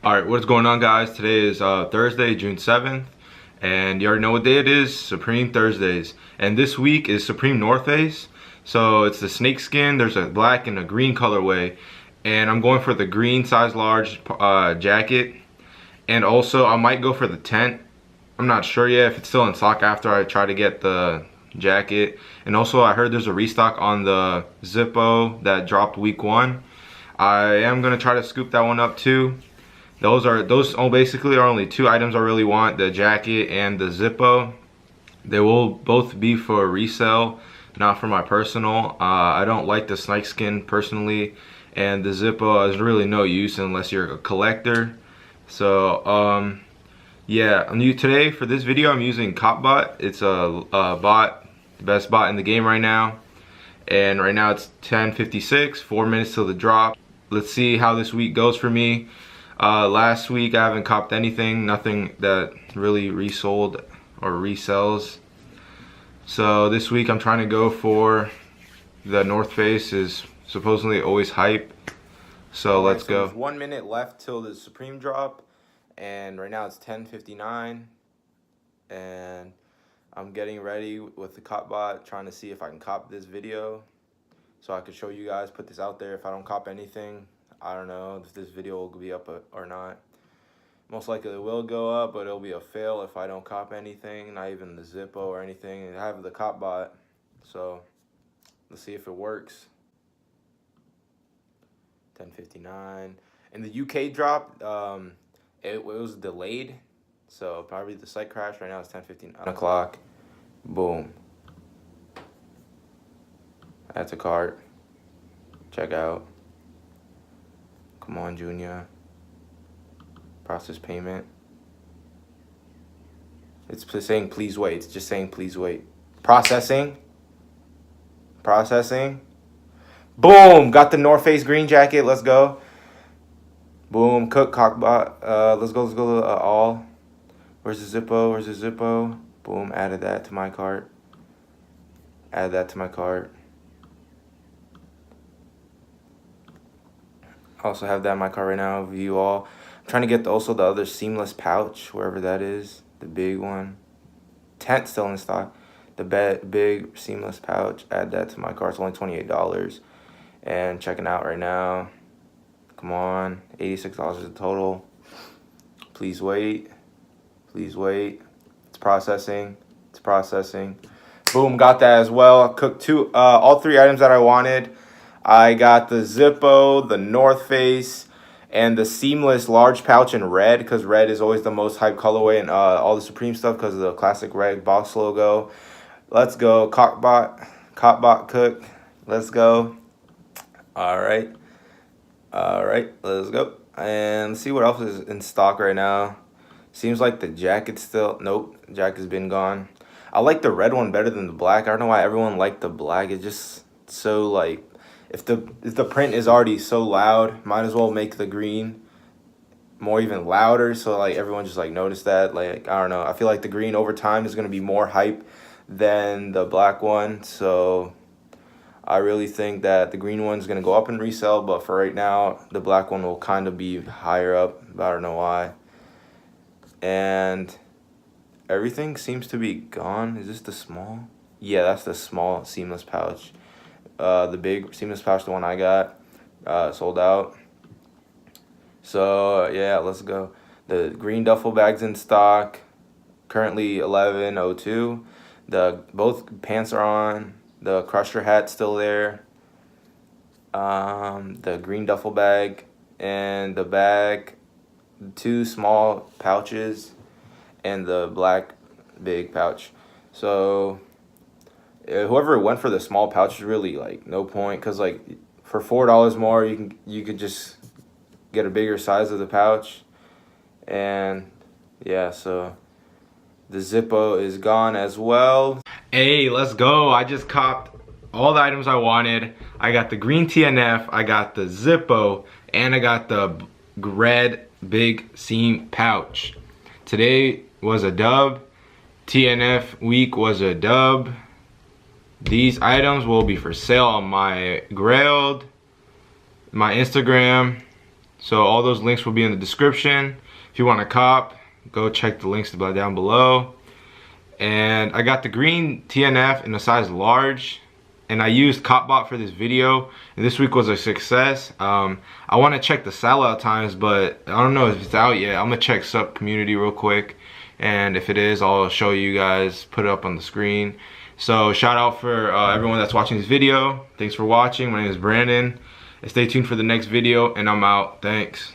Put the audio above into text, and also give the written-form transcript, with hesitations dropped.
Alright, what's going on, guys? Today is Thursday, June 7th, and you already know what day it is, Supreme Thursdays. And this week is Supreme North Face, so it's the snakeskin. There's a black and a green colorway, and I'm going for the green size large jacket, and also I might go for the tent. I'm not sure yet if it's still in stock after I try to get the jacket. And also I heard there's a restock on the Zippo that dropped week 1. I am going to try to scoop that one up too. Those basically are only 2 items I really want, the jacket and the Zippo. They will both be for resale, not for my personal. I don't like the snakeskin personally, and the Zippo is really no use unless you're a collector. So yeah, today for this video I'm using CopBot. It's a bot, the best bot in the game right now. And right now it's 10:56, 4 minutes till the drop. Let's see how this week goes for me. Last week I haven't copped anything, nothing that really resold or resells. So this week I'm trying to go for the North Face, is supposedly always hype. So let's go. There's 1 minute left till the Supreme drop, and right now it's 10:59, and I'm getting ready with the CopBot, trying to see if I can cop this video so I could show you guys, put this out there. If I don't cop anything, I don't know if this video will be up or not. Most likely it will go up, but it'll be a fail if I don't cop anything, not even the Zippo or anything. And I have the CopBot, so let's see if it works. 10:59. And the UK drop, it was delayed, so probably the site crashed. Right now it's 10:59 o'clock. Boom. Add to cart. Check out. Come on, Junior. Process payment. It's saying please wait. It's just saying please wait. Processing. Processing. Boom! Got the North Face green jacket. Let's go. Boom. Cook CopBot. Let's go. All. Where's the Zippo? Where's the Zippo? Boom. Added that to my cart. Add that to my cart. I also have that in my car right now. View all. I'm trying to get also the other seamless pouch, wherever that is, the big one. Tent still in stock. The big seamless pouch. Add that to my car. It's only $28. And checking out right now. Come on, $86 is the total. Please wait. Please wait. It's processing. It's processing. Boom, got that as well. I cooked all 3 items that I wanted. I got the Zippo, the North Face, and the seamless large pouch in red, because red is always the most hype colorway in all the Supreme stuff because of the classic red box logo. Let's go. CopBot cook. Let's go. All right, let's go. And see what else is in stock right now. Seems like the jacket's still, nope, jacket's been gone. I like the red one better than the black. I don't know why everyone liked the black. It's just so like, if the print is already so loud, might as well make the green more even louder, so like everyone just like notice that. Like, I don't know, I feel like the green over time is going to be more hype than the black one, so I really think that the green one's going to go up in resale, but for right now the black one will kind of be higher up. I don't know why. And everything seems to be gone. Is this the small? Yeah, that's the small seamless pouch. The big seamless pouch, the one I got, sold out. So yeah, let's go. The green duffel bag's in stock, currently $11.02. Both pants are on. The crusher hat's still there. The green duffel bag and the bag, 2 small pouches, and the black big pouch. So whoever went for the small pouch is really like no point, because like for $4 more you could just get a bigger size of the pouch. And yeah, so the Zippo is gone as well. Hey, let's go. I just copped all the items I wanted. I got the green TNF, I got the Zippo, and I got the red big seam pouch. Today was a dub. TNF week was a dub. These items will be for sale on my Grailed, my Instagram. So all those links will be in the description. If you want to cop, go check the links down below. And I got the green TNF in a size large, and I used Copbot for this video, and this week was a success. I want to check the sellout times, but I don't know if it's out yet. I'm gonna check Sup Community real quick, and if it is, I'll show you guys, put it up on the screen. So shout out for everyone that's watching this video. Thanks for watching. My name is Brandon, and stay tuned for the next video, and I'm out. Thanks.